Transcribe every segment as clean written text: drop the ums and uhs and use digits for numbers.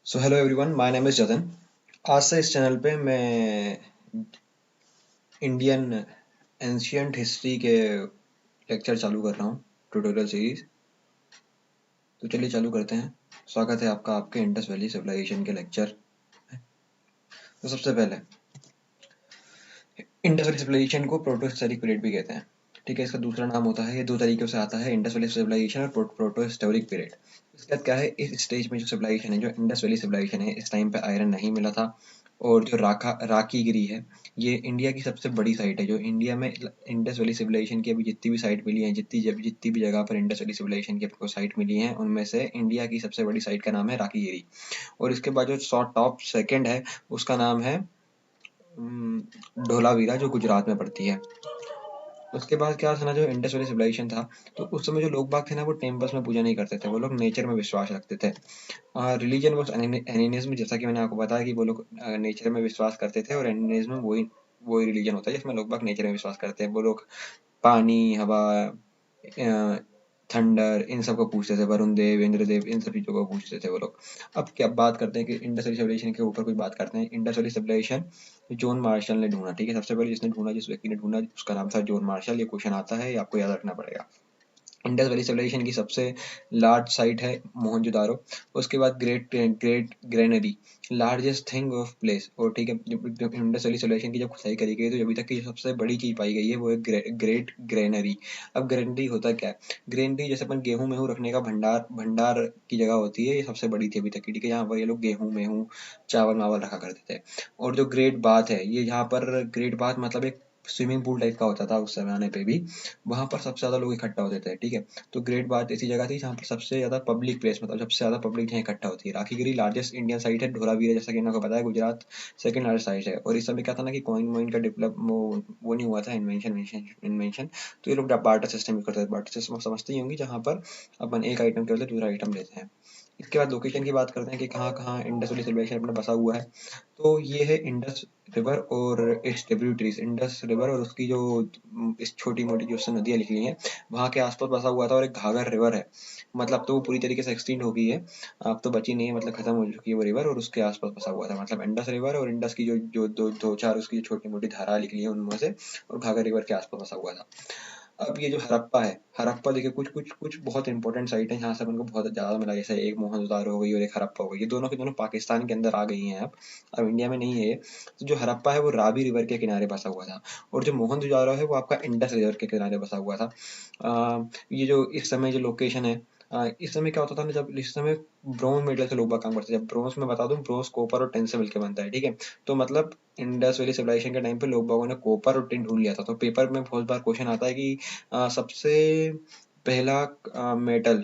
So hello everyone, my name is जतन। आज से इस चैनल पे मैं इंडियन एंशियंट हिस्ट्री के लेक्चर चालू कर रहा हूँ, ट्यूटोरियल सीरीज। तो चलिए चालू करते हैं। स्वागत है आपका आपके इंडस वैली सिविलाइजेशन के लेक्चर। तो सबसे पहले इंडस वैली सिविलाइजेशन को प्रोटो हिस्टोरिक पीरियड भी कहते हैं। ठीक है, इसका दूसरा नाम होता है, ये दो तरीकों से आता है, इंडस वैली सिविलाइजेशन और प्रोटो हिस्टोरिक पीरियड। इसके बाद क्या है, इस स्टेज में जो सिविलाइजेशन है, जो इंडस वैली सिविलाइजेशन है, इस टाइम पे आयरन नहीं मिला था। और जो राखीगिरी है, ये इंडिया की सबसे बड़ी साइट है। जो इंडिया में इंडस वैली सिविलाइजेशन की अभी जितनी भी साइट मिली है, जितनी भी जगह पर इंडस वैली सिविलाइजेशन की आपको साइट मिली है, उनमें से इंडिया की सबसे बड़ी साइट का नाम है राखीगिरी। और इसके बाद जो टॉप सेकंड है, उसका नाम है धोलावीरा, जो गुजरात में पड़ती है। उसके बाद क्या था ना, जो इंडस वैली सिविलाइजेशन था, तो उस समय जो लोग बाग थे ना, वो टेम्पल्स में पूजा नहीं करते थे, वो लोग नेचर में विश्वास रखते थे। रिलीजन वॉज एनिमिज्म, जैसा कि मैंने आपको बताया कि वो लोग नेचर में विश्वास करते थे, और एनिमिज्म वही वही रिलीजन होता है जिसमें लोग बाग नेचर में विश्वास करते हैं। वो लोग पानी, हवा, थंडर, इन सब को पूछते थे, वरुण देव, इंद्रदेव, इन सब चीजों को पूछते थे वो लोग। अब क्या बात करते हैं कि इंडस वैली सिविलाइजेशन के ऊपर कुछ बात करते हैं। Indus valley civilisation John Marshall ने ढूंढा। ठीक है, सबसे पहले जिसने ढूंढा, जिस व्यक्ति ने ढूंढा, उसका नाम था जॉन मार्शल। ये क्वेश्चन आता है, ये आपको याद रखना पड़ेगा। इंडस वैली सिविलाइजेशन की सबसे लार्ज साइट है मोहनजोदारो। उसके बाद great great granary, largest thing of place. और ठीक है, जब इंडस वैली सिविलाइजेशन की जब खुदाई करी गई, तो अभी तक की सबसे बड़ी चीज पाई गई है, वो है ग्रेट ग्रेनरी। अब ग्रेनरी होता क्या है? ग्रेनरी जैसे अपन गेहूं मेहूं रखने का भंडार भंडार की जगह होती है, ये सबसे बड़ी थी अभी तक की। ठीक है, यहाँ पर ये लोग गेहूं मेहूं, चावल मावल रखा करते थे। और जो ग्रेट बाथ है, ये यहाँ पर ग्रेट बाथ मतलब एक स्विमिंग पूल टाइप का होता था उस जमाने पे भी। वहां पर सबसे ज्यादा लोग इकट्ठा होते थे। ठीक है, तो ग्रेट बात ऐसी जगह थी जहाँ पर सबसे ज्यादा पब्लिक प्लेस, मतलब सबसे ज्यादा पब्लिक जहाँ इकट्ठा होती है। राखीगिरी लार्जेस्ट इंडियन साइट है। धोलावीरा, जैसा कि मैंने आपको बताया, गुजरात सेकंड लार्जेस्ट साइट है। और इस समय क्या था ना कि कॉइन वॉइन का डेवलप वो नहीं हुआ था, इन्वेंशन। तो ये लोग बार्टर सिस्टम यूज करते थे। बार्टर सिस्टम समझते ही होंगे, जहाँ पर अपन एक आइटम के बदले दूसरा आइटम लेते हैं। इसके बाद लोकेशन की बात करते हैं कि कहाँ कहाँ इंडस वैली सिविलाइजेशन अपना बसा हुआ है। तो ये है इंडस रिवर और इट्स ट्रिब्यूटरीज। इंडस रिवर और उसकी जो इस छोटी मोटी जो उससे नदियां निकली हैं, वहां के आसपास बसा हुआ था। और एक घाघर रिवर है, मतलब तो वो पूरी तरीके से एक्सटिंक्ट हो गई है, अब तो बची नहीं है, मतलब खत्म हो चुकी है वो रिवर। और उसके आसपास बसा हुआ था, मतलब इंडस रिवर और इंडस की जो जो दो चार उसकी छोटी मोटी धारा निकली है उनमें से, और घाघर रिवर के आसपास बसा हुआ था। अब ये जो हड़प्पा है, हड़प्पा देखिए, कुछ कुछ कुछ बहुत इंपॉर्टेंट साइट है जहाँ से अपन को बहुत ज्यादा मिला। जैसे एक मोहनजोदारो हो गई और एक हड़प्पा हो गई, ये दोनों के दोनों पाकिस्तान के अंदर आ गई हैं अब इंडिया में नहीं है ये। तो जो हड़प्पा है वो रावी रिवर के किनारे बसा हुआ था, और जो मोहनजोदारो है वो आपका इंडस रिवर के किनारे बसा हुआ था। ये जो इस समय जो लोकेशन है, इस समय क्या होता था ना, जब इस समय ब्रोंज मेडल से लोग बाग काम करते थे। जब ब्रोंज में बता दूं, ब्रोंज कॉपर और टिन से मिलकर बनता है। ठीक है, तो मतलब इंडस वैली सिविलाइजेशन के टाइम पे लोग बागों ने कॉपर और टिन ढूंढ लिया था। तो पेपर में बहुत बार क्वेश्चन आता है कि सबसे पहला मेटल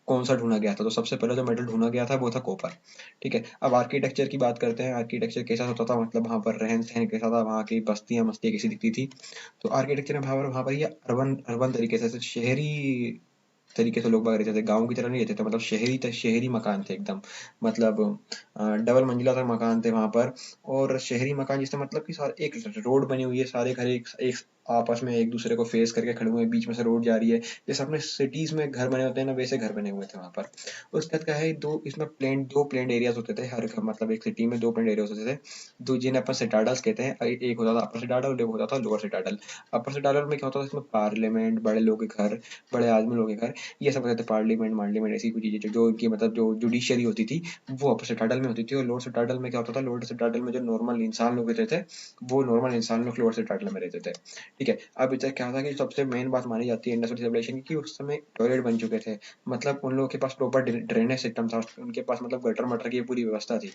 कौन सा ढूंढा गया था। तो सबसे पहले जो मेटल ढूंढा गया था वो था कॉपर। ठीक है, अब आर्किटेक्चर की बात करते हैं। आर्किटेक्चर कैसा होता था, मतलब वहाँ पर रहन सहन कैसा था, वहाँ की बस्तियां मस्तियां कैसी दिखती थी। तो आर्किटेक्चर में वहाँ पर ये अर्बन अर्बन तरीके से, शहरी तरीके से लोग बाग रहते थे, गाँव की तरह नहीं रहते थे। मतलब शहरी मकान थे एकदम, मतलब डबल मंजिला तक मकान थे वहां पर। और शहरी मकान जिससे मतलब कि सारे एक रोड बनी हुई है, सारे घर एक आपस में एक दूसरे को फेस करके खड़े हुए हैं, बीच में से रोड जा रही है। जैसे अपने सिटीज में घर बने होते हैं ना, वैसे घर बने हुए थे वहां पर। उसके बाद क्या है, दो प्लेन एरियाज होते थे हर मतलब एक सिटी में दो प्लेन एरियाज होते थे, दो जिन्हें अपन सिटाडल्स कहते हैं। एक होता था अपर सिटाडल और एक होता था लोअर सिटाडल। अपर सिटाडल में क्या होता था, इसमें पार्लियामेंट, बड़े लोग के घर, बड़े आदमी लोग के घर, ये सब होते थे। पार्लियामेंट मार्लियामेंट ऐसी कुछ चीजें जो उनकी मतलब जो जुडिशरी होती थी, वो अपर सिटाडल में होती थी। और लोअर सिटाडल में क्या होता था, लोअर सिटाडल में जो नॉर्मल इंसान लोग रहते थे, वो नॉर्मल इंसान लोग लोअर सिटाडल में रहते थे। ठीक है, अब इधर क्या था कि सबसे मेन बात मानी जाती है इंडस सिविलाइजेशन की, कि उस समय टॉयलेट बन चुके थे। मतलब उन लोगों के पास प्रॉपर ड्रेनेज सिस्टम था, उनके पास मतलब गटर मटर की पूरी व्यवस्था थी।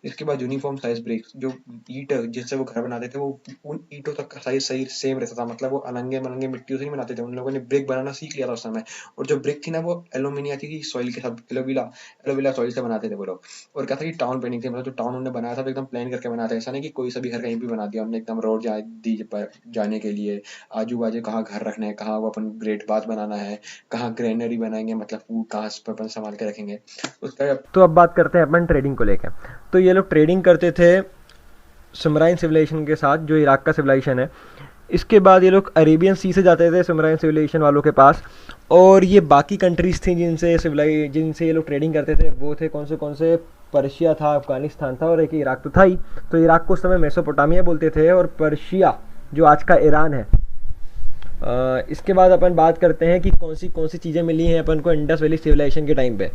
इसके बाद यूनिफॉर्म साइज ब्रिक्स, जो ईट जिससे वो घर बनाते थे, वो उन ईटों तक का साइज सही सेम रहता था। मतलब वो अलंगे मलंगे मिट्टियों से नहीं बनाते थे, उन लोगों ने ब्रिक बनाना सीख लिया था उस समय। और जो ब्रिक थी ना, वो एल्यूमिनिया थी, सॉइल के साथ एलोविला एलोविला सॉइल से बनाते थे वो लोग। और क्या था कि टाउन प्लानिंग थी, मतलब जो टाउन उन्होंने बनाया था वो एकदम प्लान करके बनाया था। ऐसा नहीं कि कोई सा भी घर कहीं भी बना दिया उन्होंने, एकदम रोड दी जाने के लिए, आजू बाजू कहाँ घर रखना है, कहाँ वो अपन ग्रेट बाथ बनाना है, कहाँ ग्रेनरी बनाएंगे, मतलब फूड कहाँ अपन संभाल के रखेंगे उसका। तो अब बात करते हैं अपन ट्रेडिंग को लेकर। तो ये लोग ट्रेडिंग करते थे सुमराइन सिविलाइजेशन के साथ, जो इराक का सिविलाइजेशन है। इसके बाद ये लोग अरेबियन सी से जाते थे सुमेरियन सिविलाइजेशन वालों के पास, और ये बाकी कंट्रीज़ थी जिनसे ये लोग ट्रेडिंग करते थे, वो थे कौन से पर्शिया था, अफगानिस्तान था, और एक इराक तो था ही। तो इराक को उस समय मेसोपोटामिया बोलते थे, और पर्शिया जो आज का ईरान है। इसके बाद अपन बात करते हैं कि कौन सी चीज़ें मिली हैं अपन को इंडस वैली सिविलाइजेशन के टाइम पे।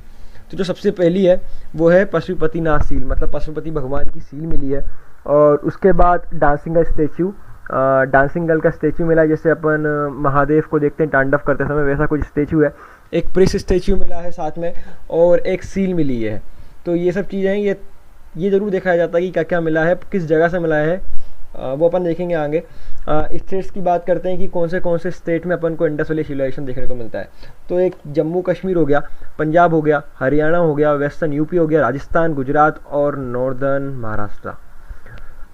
तो जो सबसे पहली है वो है पशुपतिनाथ सील, मतलब पशुपति भगवान की सील मिली है। और उसके बाद डांसिंग का स्टेचू, डांसिंग गर्ल का स्टेचू मिला, जैसे अपन महादेव को देखते हैं तांडव करते समय, वैसा कुछ स्टेचू है। एक प्रिस स्टेचू मिला है साथ में, और एक सील मिली है। तो ये सब चीज़ें हैं, ये ज़रूर देखा जाता है कि क्या क्या मिला है, किस जगह से मिला है, वो अपन देखेंगे आगे। स्टेट्स की बात करते हैं कि कौन से स्टेट में अपन को इंडस वैली सिविलाइजेशन देखने को मिलता है। तो एक जम्मू कश्मीर हो गया, पंजाब हो गया, हरियाणा हो गया, वेस्टर्न यूपी हो गया, राजस्थान, गुजरात और नॉर्दर्न महाराष्ट्र।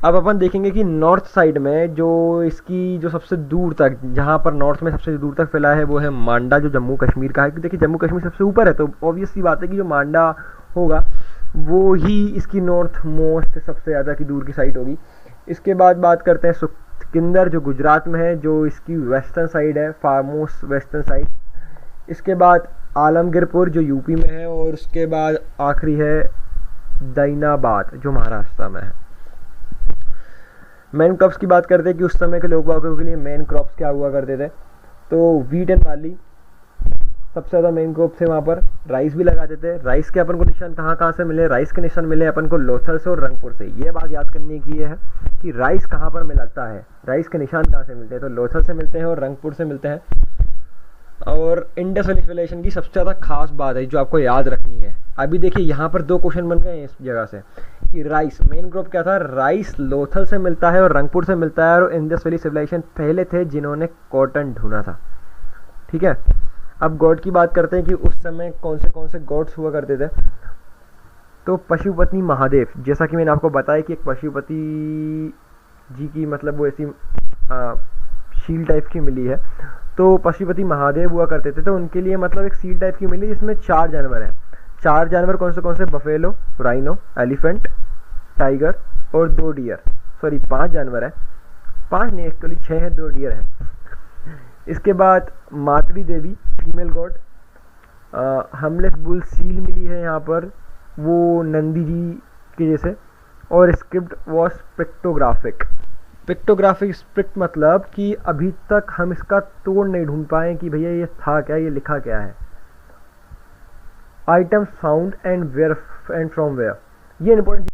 अब अपन देखेंगे कि नॉर्थ साइड में जो इसकी जो सबसे दूर तक, जहाँ पर नॉर्थ में सबसे दूर तक फैला है वो है मांडा, जो जम्मू कश्मीर का है। क्योंकि देखिए जम्मू कश्मीर सबसे ऊपर है, तो ऑब्वियस सी बात है कि जो मांडा होगा वो ही इसकी नॉर्थ मोस्ट सबसे ज़्यादा की दूर की साइड होगी। इसके बाद बात करते हैं सुखकिंदर, जो गुजरात में है, जो इसकी वेस्टर्न साइड है, फारमोस्ट वेस्टर्न साइड। इसके बाद आलमगीरपुर जो यूपी में है, और उसके बाद आखिरी है दैनाबाद जो महाराष्ट्र में है। मेन क्रॉप्स की बात करते हैं कि उस समय के लोग बागों के लिए मेन क्रॉप्स क्या हुआ करते थे। तो वीट एंड बार्ली सबसे ज़्यादा मेन क्रॉप थे वहाँ पर। राइस भी लगाते थे। राइस के अपन को निशान कहाँ से मिले, राइस के निशान मिले अपन को लोथल से और रंगपुर से। ये बात याद करने की है कि राइस कहाँ पर मिलता है, राइस के निशान कहाँ से मिलते हैं, तो लोथल से मिलते हैं और रंगपुर से मिलते हैं। और इंडस वैली सिविलाइजेशन की सबसे ज़्यादा खास बात है जो आपको याद रखनी है, अभी देखिए यहाँ पर 2 क्वेश्चन बन गए हैं इस जगह से, कि राइस मेन क्रॉप क्या था, राइस लोथल से मिलता है और रंगपुर से मिलता है, और इंडस वैली सिविलाइजेशन पहले थे जिन्होंने कॉटन ढूंढा था। ठीक है, अब गॉड की बात करते हैं कि उस समय कौन से गॉड्स हुआ करते थे। तो पशुपति महादेव, जैसा कि मैंने आपको बताया कि एक पशुपति जी की मतलब वो ऐसी शील टाइप की मिली है, तो पशुपति महादेव हुआ करते थे। तो उनके लिए मतलब एक सील टाइप की मिली जिसमें 4 जानवर हैं। 4 जानवर कौन से, बफेलो, राइनो, एलिफेंट, टाइगर और 2 डियर। सॉरी 5 जानवर हैं, 5 नहीं एक्चुअली 6 हैं, 2 डियर हैं। इसके बाद मातृ देवी female God, harmless bull seal मिली है यहाँ पर, वो नंदी जी के जैसे। और स्क्रिप्ट वॉज पिक्टोग्राफिक स्क्रिप्ट, मतलब कि अभी तक हम इसका तोड़ नहीं ढूंढ पाए कि भैया ये था क्या, ये लिखा क्या है। Items found and where and from where, ये इंपॉर्टेंट